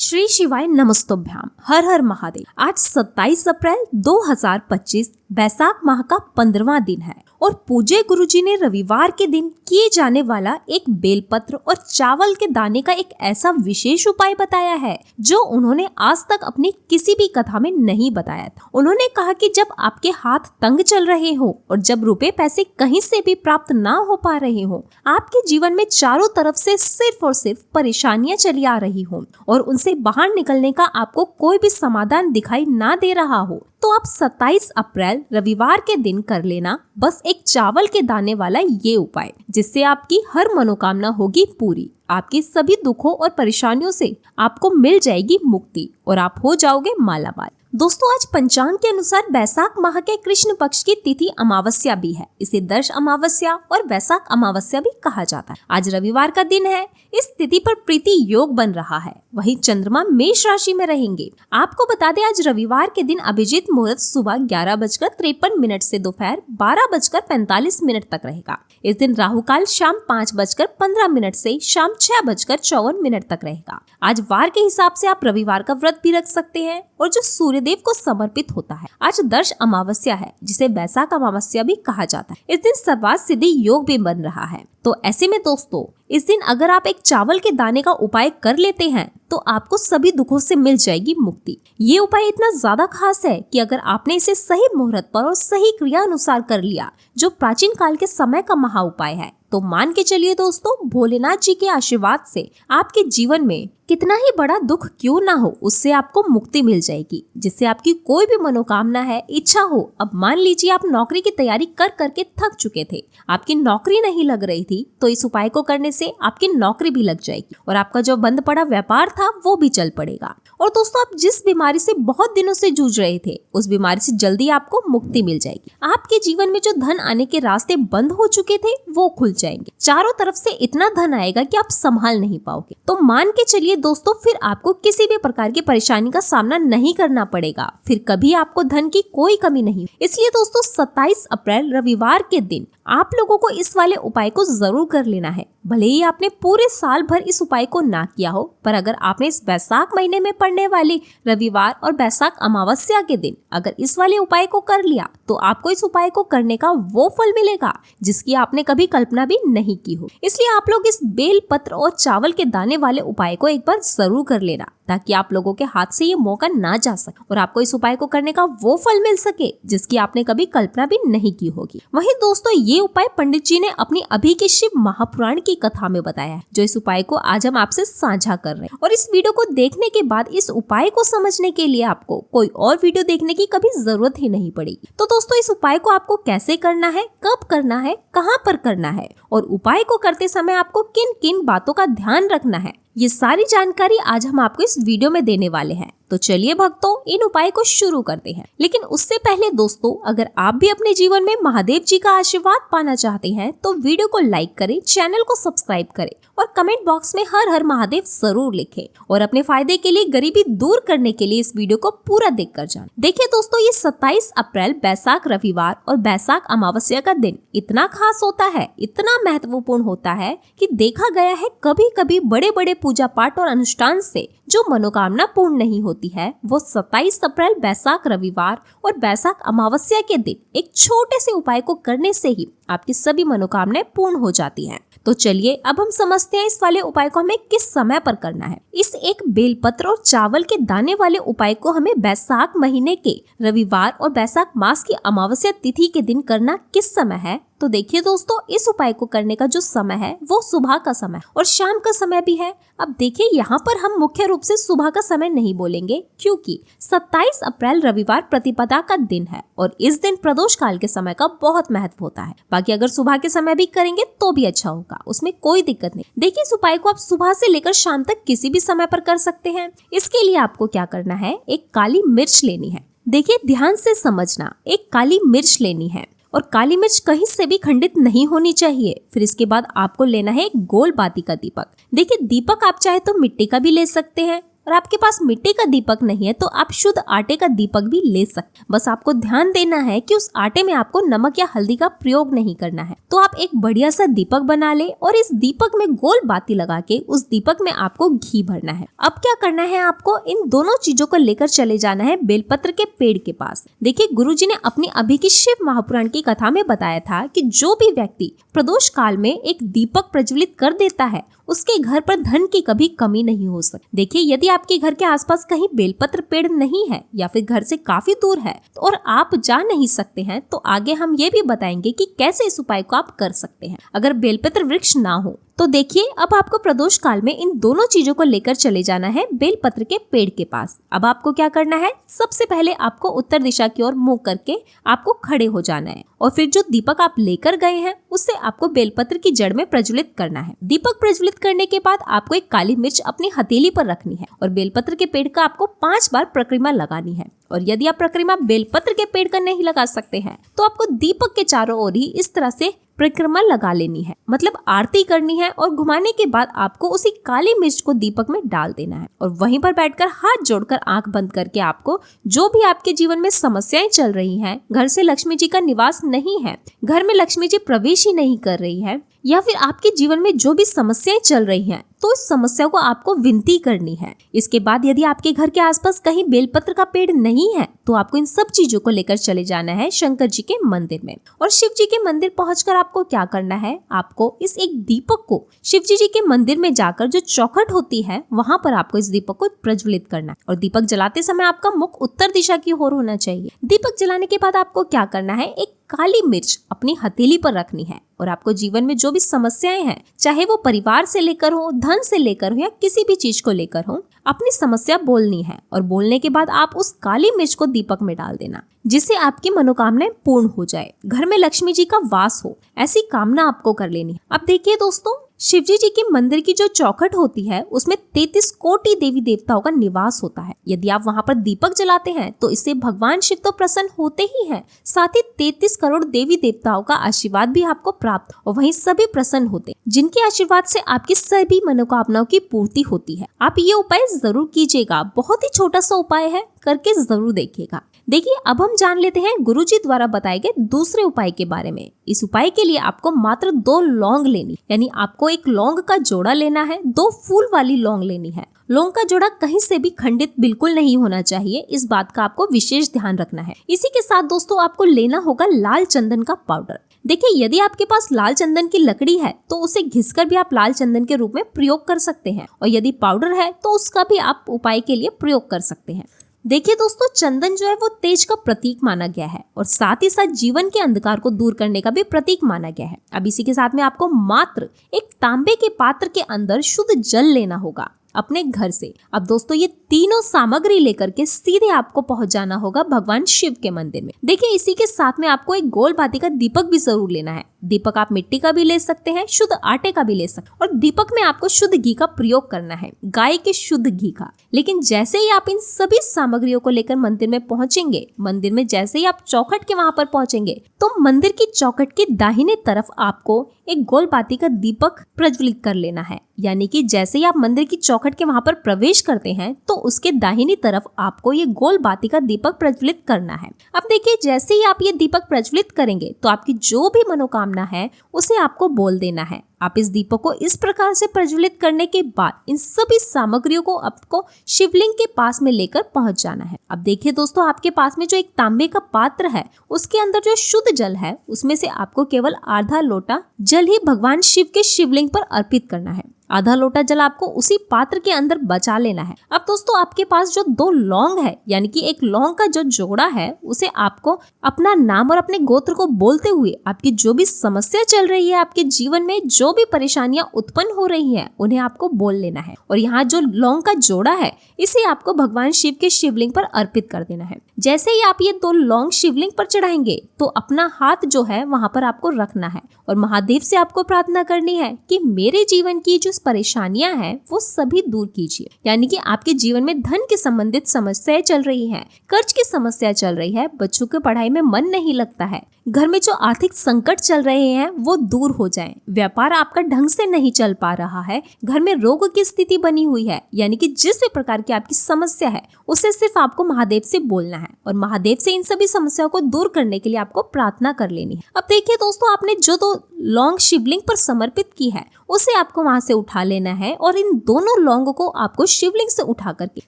श्री शिवाय नमस्तोभ्याम। हर हर महादेव। आज 27 अप्रैल 2025 बैसाख माह का 15वां दिन है और पूज्य गुरुजी ने रविवार के दिन किए जाने वाला एक बेलपत्र और चावल के दाने का एक ऐसा विशेष उपाय बताया है जो उन्होंने आज तक अपनी किसी भी कथा में नहीं बताया था। उन्होंने कहा कि जब आपके हाथ तंग चल रहे हो और जब रुपए पैसे कहीं से भी प्राप्त ना हो पा रहे हो, आपके जीवन में चारों तरफ से सिर्फ और सिर्फ परेशानियां चली आ रही हो और उनसे बाहर निकलने का आपको कोई भी समाधान दिखाई ना दे रहा हो, तो आप 27 अप्रैल रविवार के दिन कर लेना बस एक चावल के दाने वाला ये उपाय, जिससे आपकी हर मनोकामना होगी पूरी। आपकी सभी दुखों और परेशानियों से आपको मिल जाएगी मुक्ति और आप हो जाओगे मालामाल। दोस्तों, आज पंचांग के अनुसार बैसाख माह के कृष्ण पक्ष की तिथि अमावस्या भी है। इसे दर्श अमावस्या और बैसाख अमावस्या भी कहा जाता है। आज रविवार का दिन है। इस तिथि पर प्रीति योग बन रहा है। वहीं चंद्रमा मेष राशि में रहेंगे। आपको बता दें, आज रविवार के दिन अभिजीत मुहूर्त सुबह 11:53 से दोपहर 12:45 तक रहेगा। इस दिन राहु काल शाम 5:15 से शाम 6:54 तक रहेगा। आज वार के हिसाब से आप रविवार का व्रत भी रख सकते हैं और जो सूर्यदेव को समर्पित होता है। आज दर्श अमावस्या है, जिसे बैसाख अमावस्या भी कहा जाता है। इस दिन सर्वार्थ सिद्धि योग भी बन रहा है। तो ऐसे में दोस्तों, इस दिन अगर आप एक चावल के दाने का उपाय कर लेते हैं तो आपको सभी दुखों से मिल जाएगी मुक्ति। ये उपाय इतना ज्यादा खास है कि अगर आपने इसे सही मुहूर्त पर और सही क्रिया अनुसार कर लिया, जो प्राचीन काल के समय का महा उपाय है, तो मान के चलिए दोस्तों, भोलेनाथ जी के आशीर्वाद से आपके जीवन में कितना ही बड़ा दुख क्यों ना हो, उससे आपको मुक्ति मिल जाएगी, जिससे आपकी कोई भी मनोकामना है, इच्छा हो। अब मान लीजिए आप नौकरी की तैयारी कर करके थक चुके थे, आपकी नौकरी नहीं लग रही थी, तो इस उपाय को करने से आपकी नौकरी भी लग जाएगी और आपका जो बंद पड़ा व्यापार था वो भी चल पड़ेगा। और दोस्तों, आप जिस बीमारी से बहुत दिनों से जूझ रहे थे, उस बीमारी से जल्दी आपको मुक्ति मिल जाएगी। आपके जीवन में जो धन आने के रास्ते बंद हो चुके थे वो खुल जाएंगे। चारों तरफ से इतना धन आएगा कि आप संभाल नहीं पाओगे। तो मान के चलिए दोस्तों, फिर आपको किसी भी प्रकार की परेशानी का सामना नहीं करना पड़ेगा। फिर कभी आपको धन की कोई कमी नहीं। इसलिए दोस्तों, 27 अप्रैल रविवार के दिन आप लोगों को इस वाले उपाय को जरूर कर लेना है। भले ही आपने पूरे साल भर इस उपाय को ना किया हो, पर अगर आपने इस बैसाख महीने में पड़ने वाले रविवार और बैसाख अमावस्या के दिन अगर इस वाले उपाय को कर लिया, तो आपको इस उपाय को करने का वो फल मिलेगा जिसकी आपने कभी कल्पना भी नहीं की हो। इसलिए आप लोग इस बेल पत्र और चावल के दाने वाले उपाय को एक बार जरूर कर लेना, ताकि आप लोगों के हाथ से ये मौका ना जा सके और आपको इस उपाय को करने का वो फल मिल सके जिसकी आपने कभी कल्पना भी नहीं की होगी। वहीं दोस्तों, ये उपाय पंडित जी ने अपनी अभी के शिव महापुराण की कथा में बताया है, जो इस उपाय को आज हम आपसे साझा कर रहे हैं। और इस वीडियो को देखने के बाद इस उपाय को समझने के लिए आपको कोई और वीडियो देखने की कभी जरूरत ही नहीं पड़ेगी। तो दोस्तों, इस उपाय को आपको कैसे करना है, कब करना है, कहाँ पर करना है और उपाय को करते समय आपको किन किन बातों का ध्यान रखना है, ये सारी जानकारी आज हम आपको इस वीडियो में देने वाले हैं। तो चलिए भक्तों, इन उपाय को शुरू करते हैं। लेकिन उससे पहले दोस्तों, अगर आप भी अपने जीवन में महादेव जी का आशीर्वाद पाना चाहते हैं तो वीडियो को लाइक करें, चैनल को सब्सक्राइब करें और कमेंट बॉक्स में हर हर महादेव जरूर लिखें। और अपने फायदे के लिए, गरीबी दूर करने के लिए इस वीडियो को पूरा देखकर जाएं। देखिए दोस्तों, ये 27 अप्रैल बैसाख रविवार और बैसाख अमावस्या का दिन इतना खास होता है, इतना महत्वपूर्ण होता है कि देखा गया है कभी कभी बड़े बड़े पूजा पाठ और अनुष्ठान से जो मनोकामना पूर्ण नहीं होती है, वो 27 अप्रैल बैसाख रविवार और बैसाख अमावस्या के दिन एक छोटे से उपाय को करने से ही आपकी सभी मनोकामनाएं पूर्ण हो जाती हैं। तो चलिए अब हम समझते हैं इस वाले उपाय को हमें किस समय पर करना है। इस एक बेलपत्र और चावल के दाने वाले उपाय को हमें बैसाख महीने के रविवार और बैसाख मास की अमावस्या तिथि के दिन करना किस समय है। तो देखिए दोस्तों, इस उपाय को करने का जो समय है वो सुबह का समय और शाम का समय भी है। अब देखिए, यहाँ पर हम मुख्य रूप से सुबह का समय नहीं बोलेंगे, क्योंकि 27 अप्रैल रविवार प्रतिपदा का दिन है और इस दिन प्रदोष काल के समय का बहुत महत्व होता है। बाकी अगर सुबह के समय भी करेंगे तो भी अच्छा होगा, उसमें कोई दिक्कत नहीं। देखिए, इस उपाय को आप सुबह से लेकर शाम तक किसी भी समय पर कर सकते हैं। इसके लिए आपको क्या करना है, एक काली मिर्च लेनी है। देखिए, ध्यान से समझना, एक काली मिर्च लेनी है और काली मिर्च कहीं से भी खंडित नहीं होनी चाहिए। फिर इसके बाद आपको लेना है एक गोल बाती का दीपक। देखिए, दीपक आप चाहे तो मिट्टी का भी ले सकते हैं, और आपके पास मिट्टी का दीपक नहीं है तो आप शुद्ध आटे का दीपक भी ले सकते हैं। बस आपको ध्यान देना है कि उस आटे में आपको नमक या हल्दी का प्रयोग नहीं करना है। तो आप एक बढ़िया सा दीपक बना ले और इस दीपक में गोल बाती लगा के उस दीपक में आपको घी भरना है। अब क्या करना है, आपको इन दोनों चीजों को लेकर चले जाना है बेलपत्र के पेड़ के पास। देखिए, गुरुजी ने अपनी अभी की शिव महापुराण की कथा में बताया था कि जो भी व्यक्ति प्रदोष काल में एक दीपक प्रज्वलित कर देता है उसके घर पर धन की कभी कमी नहीं हो सकती। देखिए, यदि आपके घर के आसपास कहीं बेलपत्र पेड़ नहीं है या फिर घर से काफी दूर है और आप जा नहीं सकते हैं तो आगे हम ये भी बताएंगे कि कैसे इस उपाय को आप कर सकते हैं। अगर बेलपत्र वृक्ष ना हो तो देखिए, अब आपको प्रदोष काल में इन दोनों चीजों को लेकर चले जाना है बेलपत्र के पेड़ के पास। अब आपको क्या करना है, सबसे पहले आपको उत्तर दिशा की ओर मुंह करके आपको खड़े हो जाना है और फिर जो दीपक आप लेकर गए हैं उससे आपको बेलपत्र की जड़ में प्रज्वलित करना है। दीपक प्रज्वलित करने के बाद आपको एक काली मिर्च अपनी हथेली पर रखनी है और बेलपत्र के पेड़ का आपको 5 बार परिक्रमा लगानी है। और यदि आप परिक्रमा बेलपत्र के पेड़ का नहीं लगा सकते हैं तो आपको दीपक के चारों ओर ही इस तरह से परिक्रमा लगा लेनी है, मतलब आरती करनी है और घुमाने के बाद आपको उसी काली मिर्च को दीपक में डाल देना है और वहीं पर बैठकर हाथ जोड़कर आंख बंद करके आपको जो भी आपके जीवन में समस्याएं चल रही हैं, घर से लक्ष्मी जी का निवास नहीं है, घर में लक्ष्मी जी प्रवेश ही नहीं कर रही है, या फिर आपके जीवन में जो भी समस्याएं चल रही हैं तो इस समस्या को आपको विनती करनी है। इसके बाद यदि आपके घर के आसपास कहीं बेलपत्र का पेड़ नहीं है तो आपको इन सब चीजों को लेकर चले जाना है शंकर जी के मंदिर में और शिव जी के मंदिर पहुंचकर आपको क्या करना है, आपको इस एक दीपक को शिव जी के मंदिर में जाकर जो चौखट होती है वहां पर आपको इस दीपक को प्रज्वलित करना है और दीपक जलाते समय आपका मुख उत्तर दिशा की ओर होना चाहिए। दीपक जलाने के बाद आपको क्या करना है, एक काली मिर्च अपनी हथेली पर रखनी है और आपको जीवन में जो भी समस्याएं हैं, चाहे वो परिवार से लेकर हो, धन से लेकर हो या किसी भी चीज को लेकर हो, अपनी समस्या बोलनी है और बोलने के बाद आप उस काली मिर्च को दीपक में डाल देना जिससे आपकी मनोकामनाएं पूर्ण हो जाए, घर में लक्ष्मी जी का वास हो, ऐसी कामना आपको कर लेनी है। अब देखिए दोस्तों, शिवजी जी के मंदिर की जो चौखट होती है उसमें 33 कोटि देवी देवताओं का निवास होता है। यदि आप वहां पर दीपक जलाते हैं तो इससे भगवान शिव तो प्रसन्न होते ही हैं, साथ ही 33 करोड़ देवी देवताओं का आशीर्वाद भी आपको प्राप्त और वहीं सभी प्रसन्न होते, जिनके आशीर्वाद से आपकी सभी मनोकामनाओं की पूर्ति होती है। आप ये उपाय जरूर कीजिएगा, बहुत ही छोटा सा उपाय है, करके जरूर देखिएगा। देखिए, अब हम जान लेते हैं गुरुजी द्वारा बताए गए दूसरे उपाय के बारे में। इस उपाय के लिए आपको मात्र 2 लौंग लेनी, यानी आपको एक लौंग का जोड़ा लेना है, 2 फूल वाली लौंग लेनी है। लौंग का जोड़ा कहीं से भी खंडित बिल्कुल नहीं होना चाहिए, इस बात का आपको विशेष ध्यान रखना है। इसी के साथ दोस्तों आपको लेना होगा लाल चंदन का पाउडर। देखिए, यदि आपके पास लाल चंदन की लकड़ी है तो उसे घिसकर भी आप लाल चंदन के रूप में प्रयोग कर सकते हैं और यदि पाउडर है तो उसका भी आप उपाय के लिए प्रयोग कर सकते हैं। देखिए दोस्तों, चंदन जो है वो तेज का प्रतीक माना गया है और साथ ही साथ जीवन के अंधकार को दूर करने का भी प्रतीक माना गया है। अब इसी के साथ में आपको मात्र एक तांबे के पात्र के अंदर शुद्ध जल लेना होगा अपने घर से। अब दोस्तों, ये तीनों सामग्री लेकर के सीधे आपको पहुंच जाना होगा भगवान शिव के मंदिर में। देखिए, इसी के साथ में आपको एक गोल बाती का दीपक भी जरूर लेना है। दीपक आप मिट्टी का भी ले सकते हैं, शुद्ध आटे का भी ले सकते हैं और दीपक में आपको शुद्ध घी का प्रयोग करना है, गाय के शुद्ध घी का। लेकिन जैसे ही आप इन सभी सामग्रियों को लेकर मंदिर में पहुंचेंगे, मंदिर में जैसे ही आप चौखट के वहां पर पहुंचेंगे तो मंदिर की चौखट की दाहिने तरफ आपको एक गोल बाती का दीपक प्रज्वलित कर लेना है। यानी कि जैसे ही आप मंदिर की चौखट के वहां पर प्रवेश करते हैं तो उसके दाहिनी तरफ आपको ये गोल बाती का दीपक प्रज्वलित करना है। अब देखिए, जैसे ही आप ये दीपक प्रज्वलित करेंगे तो आपकी जो भी मनोकामना है उसे आपको बोल देना है। आप इस दीपक को इस प्रकार से प्रज्वलित करने के बाद इन सभी सामग्रियों को आपको शिवलिंग के पास में लेकर पहुंच जाना है। अब देखिए दोस्तों, आपके पास में जो एक तांबे का पात्र है उसके अंदर जो शुद्ध जल है उसमें से आपको केवल आधा लोटा जल ही भगवान शिव के शिवलिंग पर अर्पित करना है। आधा लोटा जल आपको उसी पात्र के अंदर बचा लेना है। अब दोस्तों, आपके पास जो 2 लौंग है, यानी कि एक लौंग का जो जोड़ा है उसे आपको अपना नाम और अपने गोत्र को बोलते हुए आपकी जो भी समस्या चल रही है, आपके जीवन में जो भी परेशानियां उत्पन्न हो रही हैं, उन्हें आपको बोल लेना है। और यहाँ जो लौंग का जोड़ा है इसे आपको भगवान शिव के शिवलिंग पर अर्पित कर देना है। जैसे ही आप ये 2 लौंग शिवलिंग पर चढ़ाएंगे तो अपना हाथ जो है वहां पर आपको रखना है और महादेव से आपको प्रार्थना करनी है कि मेरे जीवन की जो परेशानियां हैं वो सभी दूर कीजिए। यानी कि आपके जीवन में धन के संबंधित समस्याएं चल रही हैं, कर्ज की समस्या चल रही है, बच्चों के पढ़ाई में मन नहीं लगता है, घर में जो आर्थिक संकट चल रहे हैं वो दूर हो जाएं, व्यापार आपका ढंग से नहीं चल पा रहा है, घर में रोग की स्थिति बनी हुई है, यानी कि जिस भी प्रकार की आपकी समस्या है उसे सिर्फ आपको महादेव से बोलना है और महादेव से इन सभी समस्याओं को दूर करने के लिए आपको प्रार्थना कर लेनी है। अब देखिए दोस्तों, आपने जो 2 लौंग शिवलिंग पर समर्पित की है उसे आपको वहां से उठा लेना है और इन दोनों लौंग को आपको शिवलिंग से उठा करके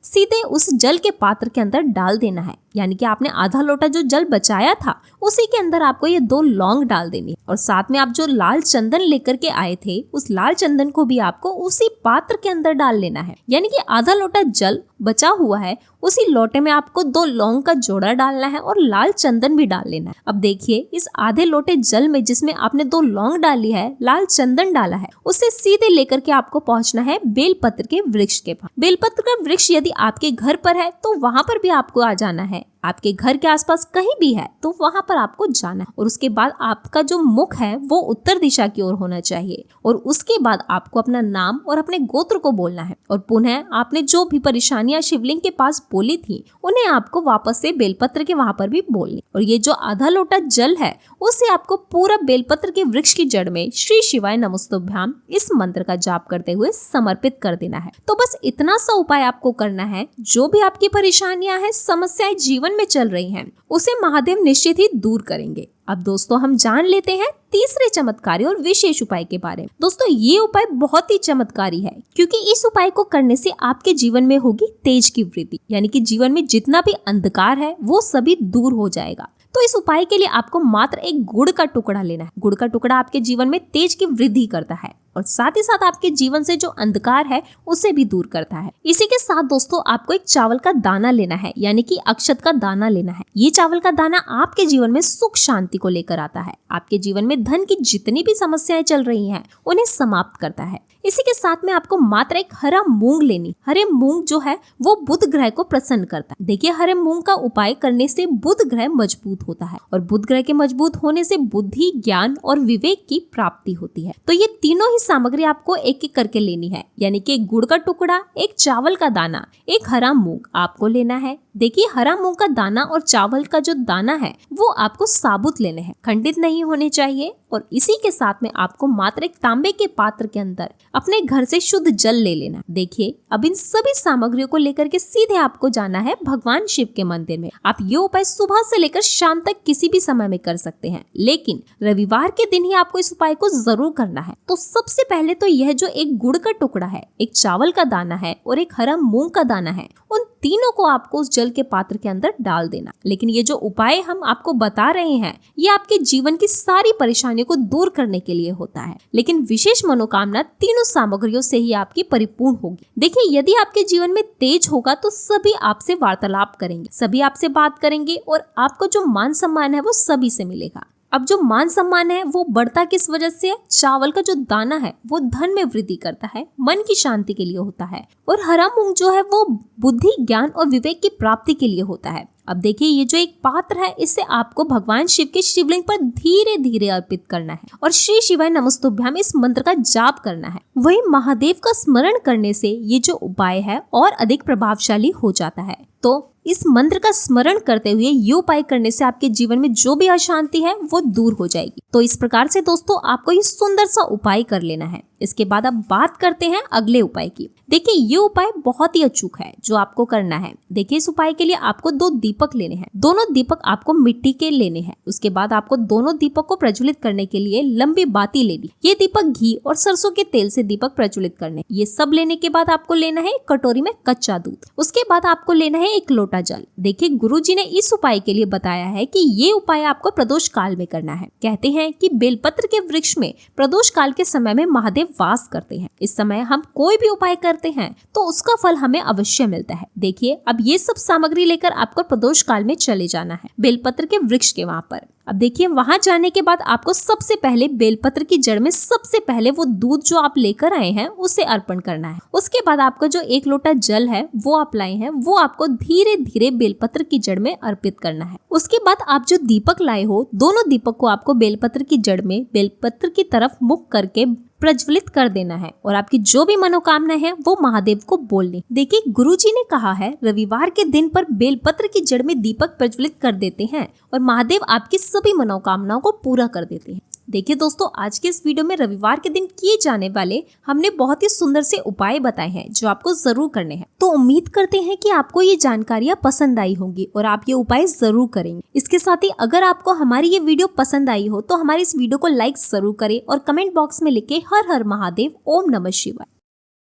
सीधे उस जल के पात्र के अंदर डाल देना है। यानी कि आपने आधा लोटा जो जल बचाया था उसी के अंदर आपको ये 2 लौंग डाल देनी है और साथ में आप जो लाल चंदन लेकर के आए थे उस लाल चंदन को भी आपको उसी पात्र के अंदर डाल लेना है। यानी कि आधा लोटा जल बचा हुआ है, उसी लोटे में आपको 2 लौंग का जोड़ा डालना है और लाल चंदन भी डाल लेना है। अब देखिए, इस आधे लोटे जल में जिसमें आपने 2 लौंग डाली है, लाल चंदन डाला है, उसे सीधे लेकर के आपको पहुंचना है बेलपत्र के वृक्ष के पास। बेलपत्र का वृक्ष यदि आपके घर पर है तो वहां पर भी आपको आ जाना है। आपके घर के आसपास कहीं भी है तो वहां पर आपको जाना है और उसके बाद आपका जो मुख है वो उत्तर दिशा की ओर होना चाहिए और उसके बाद आपको अपना नाम और अपने गोत्र को बोलना है और पुनः आपने जो भी परेशानियां शिवलिंग के पास बोली थी उन्हें आपको वापस से बेलपत्र के वहां पर भी बोलनी। और ये जो आधा लोटा जल है उसे आपको पूरा बेलपत्र के वृक्ष की जड़ में श्री शिवाय नमस्तुभ्याम इस मंत्र का जाप करते हुए समर्पित कर देना है। तो बस इतना सा उपाय आपको करना है। जो भी आपकी परेशानियां हैं, समस्याएं जीवन में चल रही हैं, उसे महादेव निश्चित ही दूर करेंगे। अब दोस्तों, हम जान लेते हैं तीसरे चमत्कारी और विशेष उपाय के बारे में। दोस्तों, ये उपाय बहुत ही चमत्कारी है क्योंकि इस उपाय को करने से आपके जीवन में होगी तेज की वृद्धि, यानी कि जीवन में जितना भी अंधकार है वो सभी दूर हो जाएगा। तो इस उपाय के लिए आपको मात्र एक गुड़ का टुकड़ा लेना है। गुड़ का टुकड़ा आपके जीवन में तेज की वृद्धि करता है और साथ ही साथ आपके जीवन से जो अंधकार है उसे भी दूर करता है। इसी के साथ दोस्तों, आपको एक चावल का दाना लेना है, यानी कि अक्षत का दाना लेना है। ये चावल का दाना आपके जीवन में सुख शांति को लेकर आता है। आपके जीवन में धन की जितनी भी समस्याएं चल रही हैं उन्हें समाप्त करता है। इसी के साथ में आपको मात्र एक हरा मूंग लेनी। हरे मूंग जो है वो बुध ग्रह को प्रसन्न करता है। देखिए, हरे मूंग का उपाय करने से बुध ग्रह मजबूत होता है और बुध ग्रह के मजबूत होने से बुद्धि, ज्ञान और विवेक की प्राप्ति होती है। तो ये तीनों ही सामग्री आपको एक एक करके लेनी है, यानी कि एक गुड़ का टुकड़ा, एक चावल का दाना, एक हरा मूंग आपको लेना है। देखिए, हरा मूंग का दाना और चावल का जो दाना है वो आपको साबुत लेने हैं, खंडित नहीं होने चाहिए। और इसी के साथ में आपको मात्र एक तांबे के पात्र के अंदर अपने घर से शुद्ध जल ले लेना। देखिए, अब इन सभी सामग्रियों को लेकर के सीधे आपको जाना है भगवान शिव के मंदिर में। आप ये उपाय सुबह से लेकर शाम तक किसी भी समय में कर सकते हैं, लेकिन रविवार के दिन ही आपको इस उपाय को जरूर करना है। तो सबसे पहले तो यह जो एक गुड़ का टुकड़ा है, एक चावल का दाना है और एक हरा मूंग का दाना है, उन तीनों को आपको उस जल के पात्र के अंदर डाल देना। लेकिन ये जो उपाय हम आपको बता रहे हैं ये आपके जीवन की सारी परेशानियों को दूर करने के लिए होता है, लेकिन विशेष मनोकामना तीनों सामग्रियों से ही आपकी परिपूर्ण होगी। देखिए, यदि आपके जीवन में तेज होगा तो सभी आपसे वार्तालाप करेंगे, सभी आपसे बात करेंगे और आपको जो मान सम्मान है वो सभी से मिलेगा। अब जो मान सम्मान है वो बढ़ता किस वजह से है? चावल का जो दाना है वो धन में वृद्धि करता है, मन की शांति के लिए होता है, और हरा मूंग जो है वो बुद्धि, ज्ञान और विवेक की प्राप्ति के लिए होता है। अब देखिए, ये जो एक पात्र है इसे आपको भगवान शिव के शिवलिंग पर धीरे धीरे अर्पित करना है और श्री शिवाय नमस्तुभ्याम इस मंत्र का जाप करना है। वही महादेव का स्मरण करने से ये जो उपाय है और अधिक प्रभावशाली हो जाता है। तो इस मंत्र का स्मरण करते हुए ये उपाय करने से आपके जीवन में जो भी अशांति है वो दूर हो जाएगी। तो इस प्रकार से दोस्तों आपको ये सुंदर सा उपाय कर लेना है। इसके बाद अब बात करते हैं अगले उपाय की। देखिए, ये उपाय बहुत ही अचूक है जो आपको करना है। देखिए, इस उपाय के लिए आपको 2 दीपक लेने हैं। दोनों दीपक आपको मिट्टी के लेने हैं। उसके बाद आपको दोनों दीपक को प्रज्वलित करने के लिए लंबी बाती लेनी। ये दीपक घी और सरसों के तेल से दीपक प्रज्वलित करने। ये सब लेने के बाद आपको लेना है एक कटोरी में कच्चा दूध। उसके बाद आपको लेना है एक लोटा जल। देखिए, गुरुजी ने इस उपाय के लिए बताया है कि ये उपाय आपको प्रदोष काल में करना है। कहते हैं कि बेलपत्र के वृक्ष में प्रदोष काल के समय में महादेव वास करते हैं। इस समय हम कोई भी उपाय करते हैं तो उसका फल हमें अवश्य मिलता है। देखिए, अब ये सब सामग्री लेकर आपको प्रदोष काल में चले जाना है बेलपत्र के वृक्ष के वहां पर। अब देखिए, वहां जाने के बाद आपको सबसे पहले बेलपत्र की जड़ में सबसे पहले वो दूध जो आप लेकर आए हैं उसे अर्पण करना है। उसके बाद आपका जो 1 लोटा जल है वो आप लाए हैं वो आपको धीरे धीरे बेलपत्र की जड़ में अर्पित करना है। उसके बाद आप जो दीपक लाए हो दोनों दीपक को आपको बेलपत्र की जड़ में बेलपत्र की तरफ मुख करके प्रज्वलित कर देना है और आपकी जो भी मनोकामना है वो महादेव को बोलनी। देखिए, गुरुजी ने कहा है रविवार के दिन पर बेलपत्र की जड़ में दीपक प्रज्वलित कर देते हैं और महादेव आपकी सभी मनोकामनाओं को पूरा कर देते हैं। देखिए दोस्तों, आज के इस वीडियो में रविवार के दिन किए जाने वाले हमने बहुत ही सुंदर से उपाय बताए हैं जो आपको जरूर करने हैं। तो उम्मीद करते हैं कि आपको ये जानकारियां पसंद आई होंगी और आप ये उपाय जरूर करेंगे। इसके साथ ही अगर आपको हमारी ये वीडियो पसंद आई हो तो हमारी इस वीडियो को लाइक जरूर करें और कमेंट बॉक्स में लिखे हर हर महादेव, ओम नमः शिवाय।